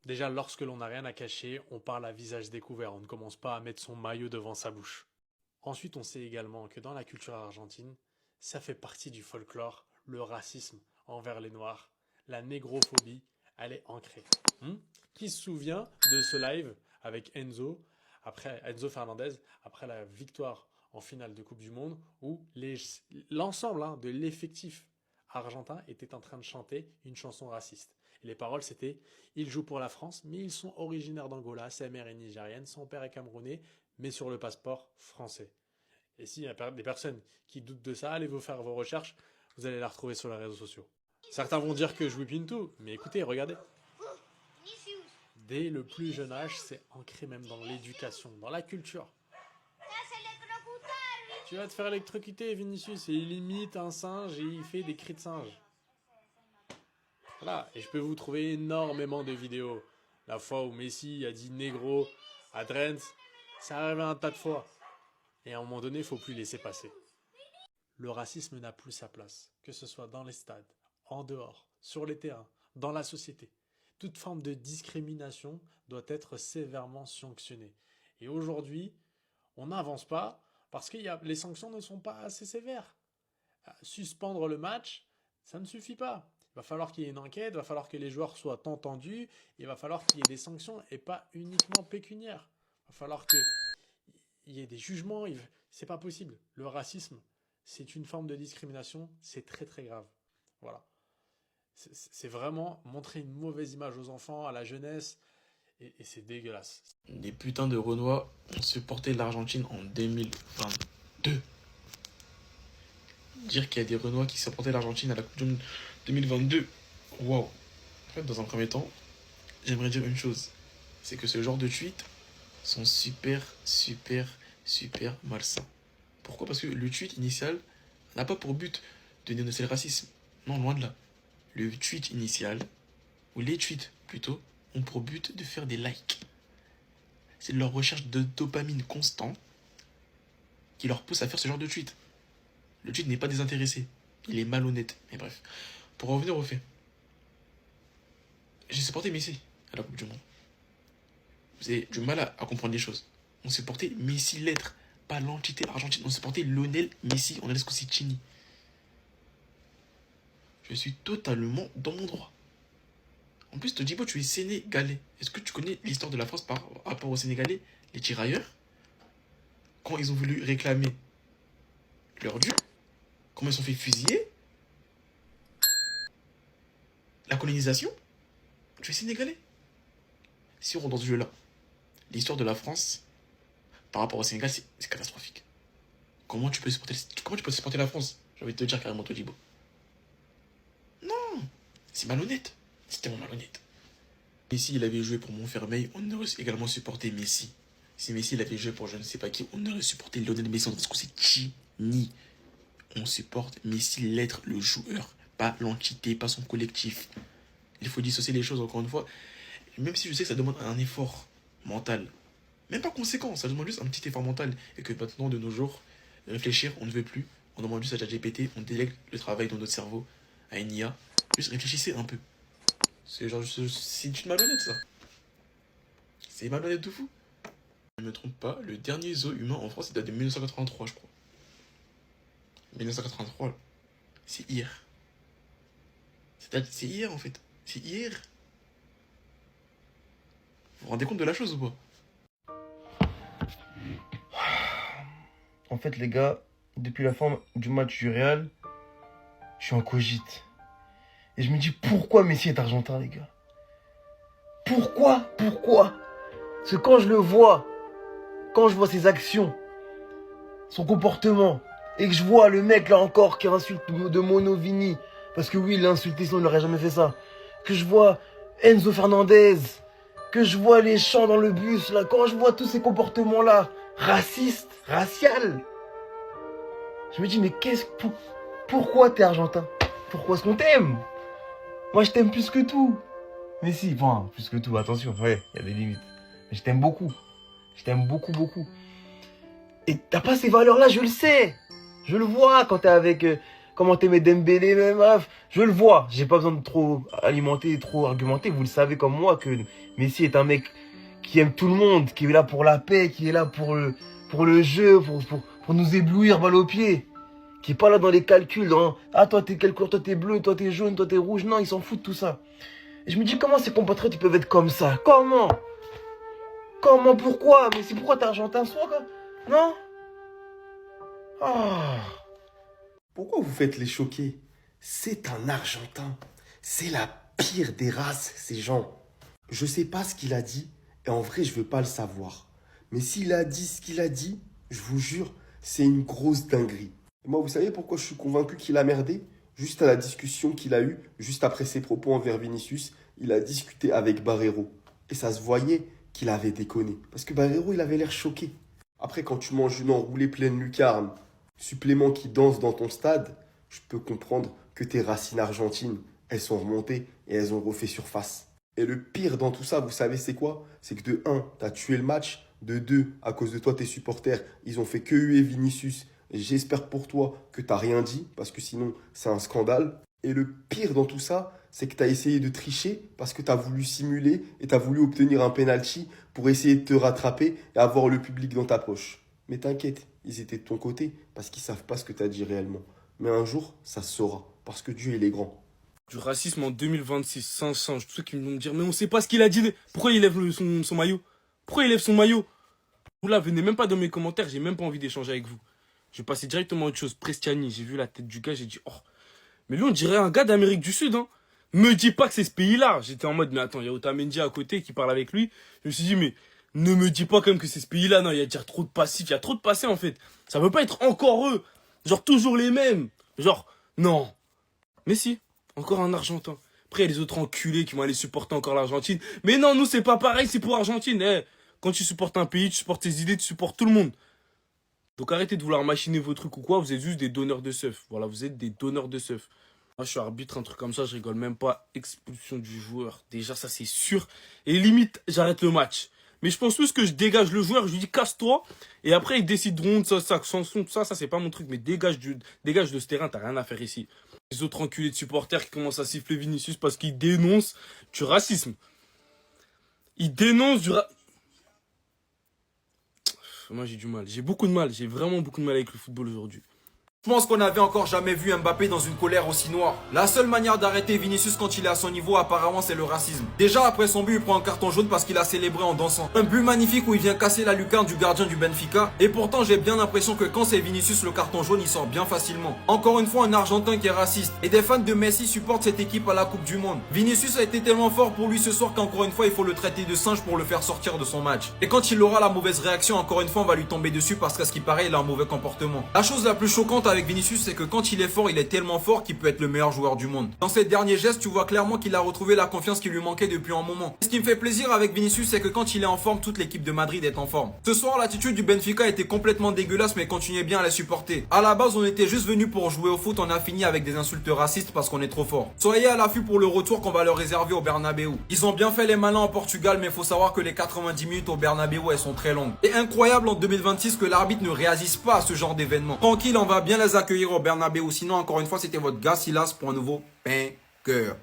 Déjà, lorsque l'on n'a rien à cacher, on parle à visage découvert, on ne commence pas à mettre son maillot devant sa bouche. Ensuite, on sait également que dans la culture argentine, ça fait partie du folklore, le racisme envers les Noirs, la négrophobie, elle est ancrée. Hmm. Qui se souvient de ce live avec Enzo Fernandez, après la victoire en finale de Coupe du Monde, où l'ensemble de l'effectif argentin était en train de chanter une chanson raciste. Et les paroles, c'était: ils jouent pour la France, mais ils sont originaires d'Angola, sa mère est nigérienne, son père est camerounais, mais sur le passeport français. Et s'il y a des personnes qui doutent de ça, allez vous faire vos recherches, vous allez la retrouver sur les réseaux sociaux. Certains vont dire que je whip into, mais écoutez, regardez. Dès le plus jeune âge, c'est ancré même dans l'éducation, dans la culture. Tu vas te faire électrocuter, Vinicius, et il imite un singe et il fait des cris de singe. Voilà, et je peux vous trouver énormément de vidéos. La fois où Messi a dit négro à Drent, ça arrive un tas de fois. Et à un moment donné, il ne faut plus laisser passer. Le racisme n'a plus sa place, que ce soit dans les stades, en dehors, sur les terrains, dans la société. Toute forme de discrimination doit être sévèrement sanctionnée. Et aujourd'hui, on n'avance pas parce que les sanctions ne sont pas assez sévères. Suspendre le match, ça ne suffit pas. Il va falloir qu'il y ait une enquête, il va falloir que les joueurs soient entendus, il va falloir qu'il y ait des sanctions et pas uniquement pécuniaires. Il va falloir qu'il y ait des jugements, c'est pas possible. Le racisme, c'est une forme de discrimination, c'est très très grave. Voilà. C'est vraiment montrer une mauvaise image aux enfants, à la jeunesse, et c'est dégueulasse. Des putains de Renois ont supporté l'Argentine en 2022. Dire qu'il y a des Renois qui supportaient l'Argentine à la Coupe du Monde 2022, waouh. En fait, dans un premier temps, j'aimerais dire une chose. C'est que ce genre de tweets sont super malsains. Pourquoi? Parce que le tweet initial n'a pas pour but de dénoncer le racisme. Non, loin de là. Le tweet initial, ou les tweets plutôt, ont pour but de faire des likes. C'est leur recherche de dopamine constant qui leur pousse à faire ce genre de tweet. Le tweet n'est pas désintéressé, il est malhonnête. Mais bref, pour revenir au fait, j'ai supporté Messi à la Coupe du Monde. Vous avez du mal à comprendre les choses. On supportait Messi l'être, pas l'entité argentine. On supportait Lionel Messi, on allait jusqu'au Chini. Je suis totalement dans mon droit. En plus, Todibo, tu es sénégalais. Est-ce que tu connais l'histoire de la France par rapport aux Sénégalais? Les tirailleurs, quand ils ont voulu réclamer leur dû, comment ils se sont fait fusiller, la colonisation, tu es sénégalais. Si on rentre dans ce jeu-là, l'histoire de la France par rapport au Sénégal, c'est catastrophique. Comment tu peux supporter la France? J'ai envie de te dire carrément, Todibo. Non, c'est malhonnête. C'est tellement malhonnête. Messi, il avait joué pour Montfermeil, on aurait également supporté Messi. Si Messi, il avait joué pour je ne sais pas qui, on aurait supporté Lionel Messi, parce que c'est Chini. On supporte Messi, l'être, le joueur, pas l'entité, pas son collectif. Il faut dissocier les choses, encore une fois. Même si je sais que ça demande un effort mental, même pas conséquent, ça demande juste un petit effort mental. Et que maintenant, de nos jours, réfléchir, on ne veut plus. On demande juste à ChatGPT, on délègue le travail dans notre cerveau à une IA. Juste réfléchissez un peu. C'est une malhonnête, ça. C'est malhonnête de fou. Je ne me trompe pas, le dernier zoo humain en France, il date de 1983, je crois. 1983, c'est hier. C'est hier, en fait. C'est hier. Vous vous rendez compte de la chose ou pas? En fait, les gars, depuis la fin du match du Real, je suis en cogite. Et je me dis, pourquoi Messi est argentin, les gars? Pourquoi? Parce que quand je le vois, quand je vois ses actions, son comportement, et que je vois le mec là encore qui insulte de Mono Vini, parce que oui, il l'a insulté, sinon il n'aurait jamais fait ça. Que je vois Enzo Fernandez, que je vois les chants dans le bus, là, quand je vois tous ces comportements-là, racistes, raciales, je me dis, mais pourquoi t'es argentin? Pourquoi est-ce qu'on t'aime? Moi, je t'aime plus que tout. Mais si, bon, plus que tout, attention, ouais, il y a des limites. Mais je t'aime beaucoup. Je t'aime beaucoup. Et t'as pas ces valeurs-là, je le sais. Je le vois quand t'es avec comment t'aimais Dembélé, même, bref, je le vois. J'ai pas besoin de trop alimenter, trop argumenter. Vous le savez comme moi que Messi est un mec qui aime tout le monde, qui est là pour la paix, qui est là pour le jeu, pour nous éblouir balle au pied. Qui est pas là dans les calculs, ah toi t'es quelle couleur, toi t'es bleu, toi t'es jaune, toi t'es rouge. Non, ils s'en foutent de tout ça. Et je me dis comment ces compatriotes ils peuvent être comme ça? Comment? Pourquoi? Mais c'est pourquoi t'es argentin soit quoi? Non? Ah. Pourquoi vous faites les choquer? C'est un Argentin. C'est la pire des races, ces gens. Je sais pas ce qu'il a dit, et en vrai, je veux pas le savoir. Mais s'il a dit ce qu'il a dit, je vous jure, c'est une grosse dinguerie. Et moi, vous savez pourquoi je suis convaincu qu'il a merdé? Juste à la discussion qu'il a eue, juste après ses propos envers Vinicius, il a discuté avec Barreiro. Et ça se voyait qu'il avait déconné. Parce que Barreiro, il avait l'air choqué. Après, quand tu manges une enroulée pleine lucarne, supplément qui danse dans ton stade, je peux comprendre que tes racines argentines, elles sont remontées et elles ont refait surface. Et le pire dans tout ça, vous savez c'est quoi? C'est que de 1, t'as tué le match. De 2, à cause de toi, tes supporters, ils ont fait que huer Vinicius. Et j'espère pour toi que t'as rien dit, parce que sinon, c'est un scandale. Et le pire dans tout ça, c'est que t'as essayé de tricher parce que t'as voulu simuler et t'as voulu obtenir un penalty pour essayer de te rattraper et avoir le public dans ta poche. Mais t'inquiète, ils étaient de ton côté parce qu'ils savent pas ce que t'as dit réellement. Mais un jour, ça se saura, parce que Dieu, il est grand. Du racisme en 2026, 500, tous ceux qui vont me dire, mais on sait pas ce qu'il a dit. Pourquoi il lève son maillot? Pourquoi il lève son maillot? Vous là, venez même pas dans mes commentaires, j'ai même pas envie d'échanger avec vous. Je vais passer directement à autre chose. Prestiani, j'ai vu la tête du gars, j'ai dit, oh, mais lui on dirait un gars d'Amérique du Sud, hein. Me dis pas que c'est ce pays-là. J'étais en mode, mais attends, il y a Otamendi à côté qui parle avec lui. Je me suis dit, mais ne me dis pas quand même que c'est ce pays-là. Non, il y a déjà trop de passifs, il y a trop de passés en fait. Ça peut pas être encore eux. Genre toujours les mêmes. Genre, non. Mais si, encore un Argentin. Après, il y a les autres enculés qui vont aller supporter encore l'Argentine. Mais non, nous, c'est pas pareil, c'est pour Argentine. Eh, quand tu supportes un pays, tu supportes tes idées, tu supportes tout le monde. Donc arrêtez de vouloir machiner vos trucs ou quoi, vous êtes juste des donneurs de seuf. Voilà, vous êtes des donneurs de seuf. Moi, je suis arbitre, un truc comme ça, je rigole même pas. Expulsion du joueur, déjà, ça c'est sûr. Et limite, j'arrête le match. Mais je pense plus que je dégage le joueur, je lui dis casse-toi. Et après, ils décideront de ça, Samson, tout ça, c'est pas mon truc. Mais dégage de ce terrain, t'as rien à faire ici. Les autres enculés de supporters qui commencent à siffler Vinicius parce qu'ils dénoncent du racisme. Ils dénoncent du racisme. Moi, j'ai du mal. J'ai beaucoup de mal. J'ai vraiment beaucoup de mal avec le football aujourd'hui. Je pense qu'on n'avait encore jamais vu Mbappé dans une colère aussi noire. La seule manière d'arrêter Vinicius quand il est à son niveau, apparemment, c'est le racisme. Déjà, après son but, il prend un carton jaune parce qu'il a célébré en dansant. Un but magnifique où il vient casser la lucarne du gardien du Benfica. Et pourtant, j'ai bien l'impression que quand c'est Vinicius, le carton jaune, il sort bien facilement. Encore une fois, un Argentin qui est raciste. Et des fans de Messi supportent cette équipe à la Coupe du Monde. Vinicius a été tellement fort pour lui ce soir qu'encore une fois, il faut le traiter de singe pour le faire sortir de son match. Et quand il aura la mauvaise réaction, encore une fois, on va lui tomber dessus parce qu'à ce qui paraît, il a un mauvais comportement. La chose la plus choquante avec Vinicius, c'est que quand il est fort, il est tellement fort qu'il peut être le meilleur joueur du monde. Dans ses derniers gestes, tu vois clairement qu'il a retrouvé la confiance qui lui manquait depuis un moment. Ce qui me fait plaisir avec Vinicius, c'est que quand il est en forme, toute l'équipe de Madrid est en forme. Ce soir, l'attitude du Benfica était complètement dégueulasse, mais continuait bien à la supporter. À la base, on était juste venu pour jouer au foot, on a fini avec des insultes racistes parce qu'on est trop fort. Soyez à l'affût pour le retour qu'on va leur réserver au Bernabeu. Ils ont bien fait les malins en Portugal, mais il faut savoir que les 90 minutes au Bernabeu, elles sont très longues. Et incroyable en 2026 que l'arbitre ne réagisse pas à ce genre d'événement. Tranquille, on va bien les accueillir au Bernabeu. Sinon, encore une fois, c'était votre gars Silas pour un nouveau banger.